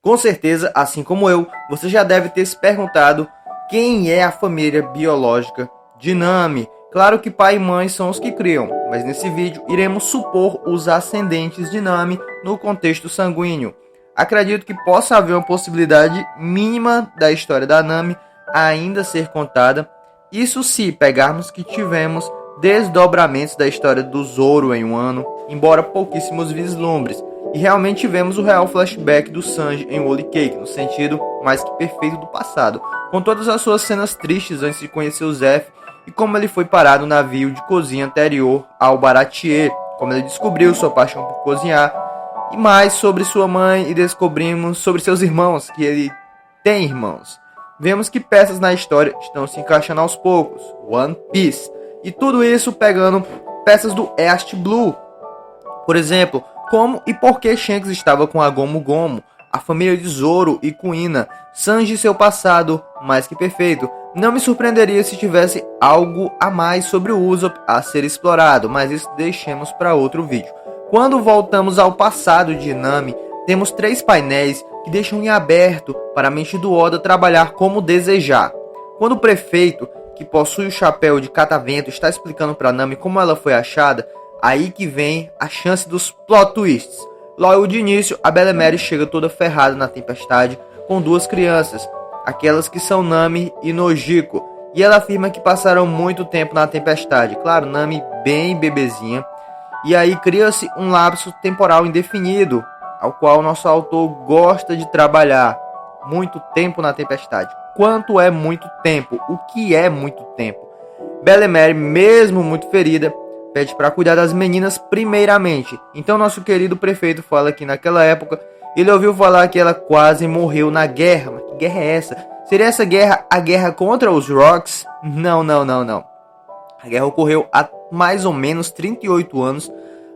Com certeza, assim como eu, você já deve ter se perguntado quem é a família biológica de Nami. Claro que pai e mãe são os que criam, mas nesse vídeo iremos supor os ascendentes de Nami no contexto sanguíneo. Acredito que possa haver uma possibilidade mínima da história da Nami ainda ser contada, isso se pegarmos que tivemos desdobramentos da história do Zoro em um ano, embora pouquíssimos vislumbres, e realmente tivemos o real flashback do Sanji em Holy Cake, no sentido mais que perfeito do passado, com todas as suas cenas tristes antes de conhecer o Zeff e como ele foi parar no navio de cozinha anterior ao Baratier, como ele descobriu sua paixão por cozinhar, e mais sobre sua mãe, e descobrimos sobre seus irmãos, que ele tem irmãos. Vemos que peças na história estão se encaixando aos poucos, One Piece, e tudo isso pegando peças do East Blue. Por exemplo, como e por que Shanks estava com a Gomu Gomu, a família de Zoro e Kuina, Sanji e seu passado mais que perfeito. Não me surpreenderia se tivesse algo a mais sobre o Usopp a ser explorado, mas isso deixemos para outro vídeo. Quando voltamos ao passado de Nami, temos 3 painéis que deixam em aberto para a mente do Oda trabalhar como desejar. Quando o prefeito, que possui o chapéu de catavento, está explicando para Nami como ela foi achada, aí que vem a chance dos plot twists. Logo de início, a Belemere chega toda ferrada na tempestade com 2 crianças, aquelas que são Nami e Nojiko, e ela afirma que passaram muito tempo na tempestade. Claro, Nami bem bebezinha. E aí cria-se um lapso temporal indefinido, ao qual nosso autor gosta de trabalhar. Muito tempo na tempestade. Quanto é muito tempo? O que é muito tempo? Belemere, mesmo muito ferida, pede para cuidar das meninas primeiramente. Então nosso querido prefeito fala que naquela época ele ouviu falar que ela quase morreu na guerra. Mas que guerra é essa? Seria essa guerra a guerra contra os Rocks? Não. A guerra ocorreu há mais ou menos 38 anos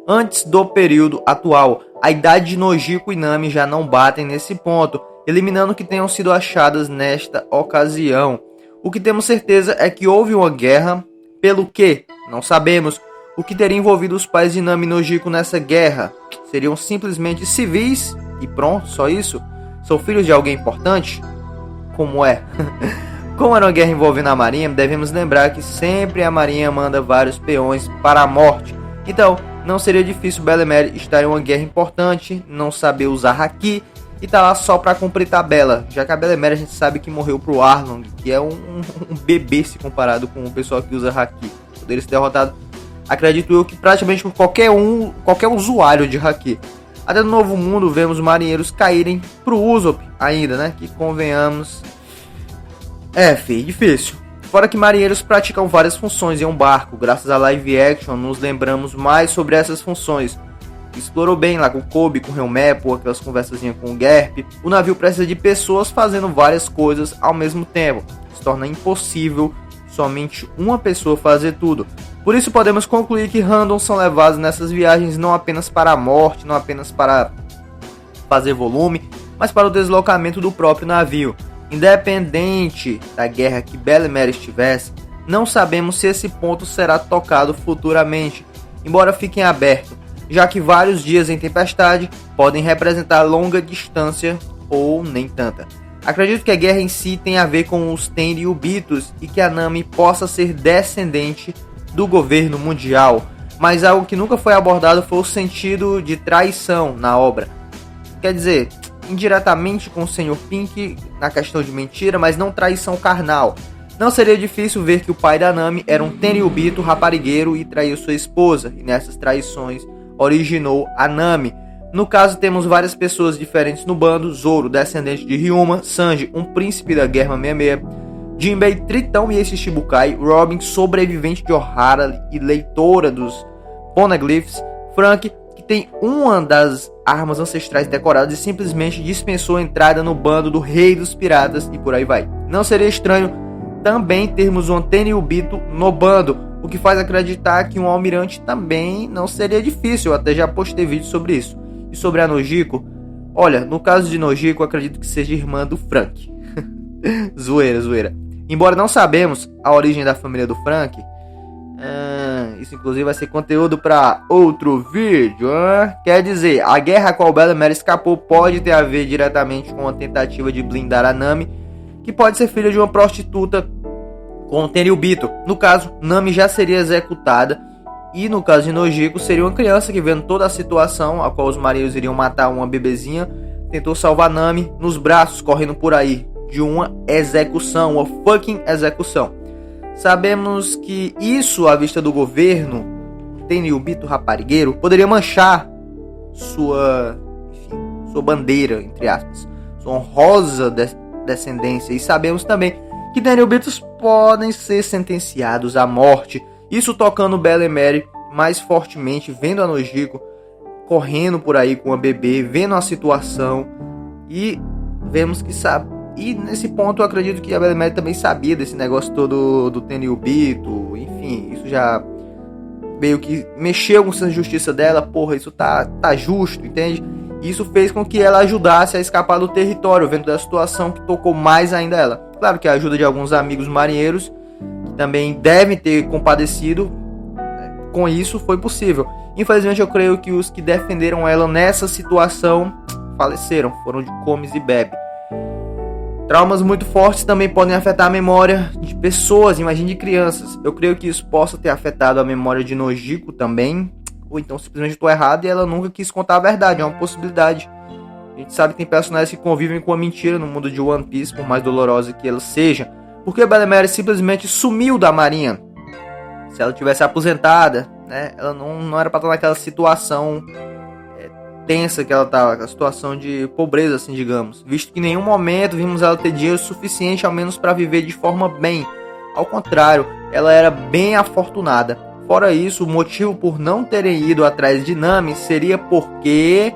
antes do período atual. A idade de Nojiko e Nami já não batem nesse ponto, eliminando que tenham sido achadas nesta ocasião. O que temos certeza é que houve uma guerra, pelo que? Não sabemos. O que teria envolvido os pais de Nami e Nojiko nessa guerra? Seriam simplesmente civis e pronto, só isso? São filhos de alguém importante? Como é? Como era uma guerra envolvendo a marinha, devemos lembrar que sempre a marinha manda vários peões para a morte. Então, não seria difícil Belemere estar em uma guerra importante, não saber usar Haki e tá lá só para cumprir tabela, já que a Belemere a gente sabe que morreu pro Arlong, que é um bebê se comparado com o pessoal que usa Haki. Poderia ser derrotado, acredito eu, que praticamente por qualquer usuário de Haki. Até no Novo Mundo vemos marinheiros caírem pro Usopp ainda, né? Que convenhamos, é feio, difícil. Fora que marinheiros praticam várias funções em um barco. Graças a live action nos lembramos mais sobre essas funções. Explorou bem lá com o Kobe, com o Helmepo, aquelas conversazinhas com o Garp. O navio precisa de pessoas fazendo várias coisas ao mesmo tempo. Se torna impossível somente uma pessoa fazer tudo. Por isso podemos concluir que randoms são levados nessas viagens não apenas para a morte, não apenas para fazer volume, mas para o deslocamento do próprio navio. Independente da guerra que Belemere estivesse, não sabemos se esse ponto será tocado futuramente, embora fique em aberto, já que vários dias em tempestade podem representar longa distância ou nem tanta. Acredito que a guerra em si tem a ver com os Tenryubitos e que a Nami possa ser descendente do governo mundial, mas algo que nunca foi abordado foi o sentido de traição na obra. Quer dizer, indiretamente com o Sr. Pink na questão de mentira, mas não traição carnal. Não seria difícil ver que o pai da Nami era um Tenryubito raparigueiro e traiu sua esposa, e nessas traições originou a Nami. No caso, temos várias pessoas diferentes no bando: Zoro, descendente de Ryuma, Sanji, um príncipe da Guerra 66, Jinbei, Tritão e esse Shichibukai, Robin, sobrevivente de Ohara e leitora dos Poneglyphs, Frank, que tem uma das armas ancestrais decoradas e simplesmente dispensou a entrada no bando do Rei dos Piratas, e por aí vai. Não seria estranho também termos um Tenryubito no bando, o que faz acreditar que um almirante também não seria difícil. Eu até já postei vídeo sobre isso. E sobre a Nojiko, olha, no caso de Nojiko, acredito que seja irmã do Frank. Zoeira. Embora não sabemos a origem da família do Frank, Isso inclusive vai ser conteúdo para outro vídeo, hein? Quer dizer, a guerra a qual Belemere escapou pode ter a ver diretamente com a tentativa de blindar a Nami, que pode ser filha de uma prostituta com Tenryubito. No caso, Nami já seria executada, e no caso de Nojiko, seria uma criança que, vendo toda a situação a qual os marinheiros iriam matar uma bebezinha, tentou salvar Nami nos braços, correndo por aí de uma execução, uma fucking execução. Sabemos que isso, à vista do governo, Tenryubito raparigueiro, poderia manchar sua bandeira, entre aspas, sua honrosa descendência. E sabemos também que Tenryubitos podem ser sentenciados à morte. Isso tocando Belemere mais fortemente, vendo a Nojiko correndo por aí com a bebê, vendo a situação, e vemos que sabe. E nesse ponto eu acredito que a Belemere também sabia desse negócio todo do Tenryubito. Enfim, isso já meio que mexeu com a justiça dela. Porra, isso tá justo, entende? Isso fez com que ela ajudasse a escapar do território, vendo da situação que tocou mais ainda ela. Claro que a ajuda de alguns amigos marinheiros, que também devem ter compadecido, com isso foi possível. Infelizmente eu creio que os que defenderam ela nessa situação faleceram, foram de comes e bebe. Traumas muito fortes também podem afetar a memória de pessoas, imagine de crianças. Eu creio que isso possa ter afetado a memória de Nojiko também, ou então simplesmente estou errado e ela nunca quis contar a verdade, é uma possibilidade. A gente sabe que tem personagens que convivem com a mentira no mundo de One Piece, por mais dolorosa que ela seja, porque Belemere simplesmente sumiu da marinha. Se ela tivesse aposentada, né, ela não era para estar naquela situação tensa que ela estava, aquela situação de pobreza, assim, digamos, visto que em nenhum momento vimos ela ter dinheiro suficiente, ao menos para viver de forma bem. Ao contrário, ela era bem afortunada. Fora isso, o motivo por não terem ido atrás de Nami seria porque...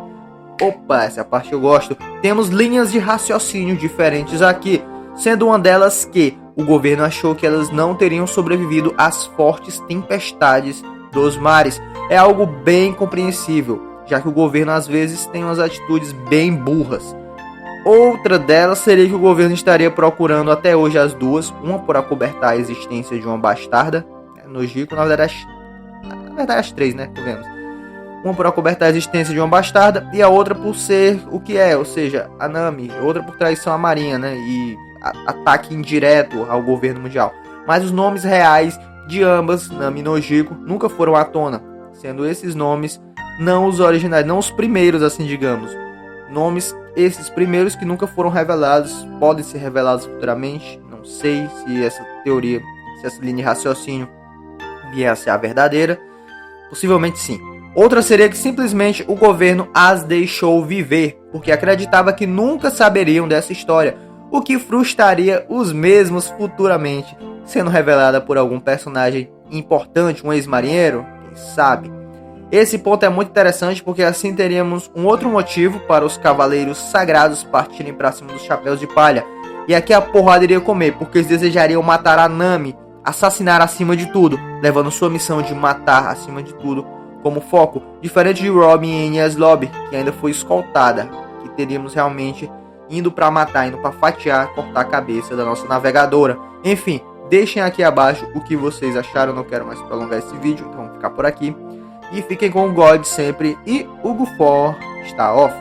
Opa, essa parte eu gosto. Temos linhas de raciocínio diferentes aqui, sendo uma delas que o governo achou que elas não teriam sobrevivido às fortes tempestades dos mares. É algo bem compreensível, já que o governo às vezes tem umas atitudes bem burras. Outra delas seria que o governo estaria procurando até hoje as duas, uma por acobertar a existência de uma bastarda, Nojiko, na verdade as três, né, que vemos. Uma por acobertar a existência de uma bastarda e a outra por ser o que é, ou seja, a Nami. Outra por traição à marinha, né, e ataque indireto ao governo mundial. Mas os nomes reais de ambas, Nami e Nojiko, nunca foram à tona, sendo esses nomes não os originais, não os primeiros, assim digamos. Nomes, esses primeiros que nunca foram revelados, podem ser revelados futuramente. Não sei se essa teoria, se essa linha de raciocínio vier a ser a verdadeira. Possivelmente sim. Outra seria que simplesmente o governo as deixou viver, porque acreditava que nunca saberiam dessa história, o que frustraria os mesmos futuramente, sendo revelada por algum personagem importante, um ex-marinheiro, quem sabe. Esse ponto é muito interessante porque assim teríamos um outro motivo para os cavaleiros sagrados partirem para cima dos chapéus de palha. E aqui a porrada iria comer, porque eles desejariam matar a Nami, assassinar acima de tudo, levando sua missão de matar acima de tudo como foco, diferente de Robin e Enies Lobby, que ainda foi escoltada, que teríamos realmente indo para matar, indo para fatiar, cortar a cabeça da nossa navegadora. Enfim, deixem aqui abaixo o que vocês acharam, não quero mais prolongar esse vídeo, então vamos ficar por aqui. E fiquem com o God sempre, e Hugo For está off.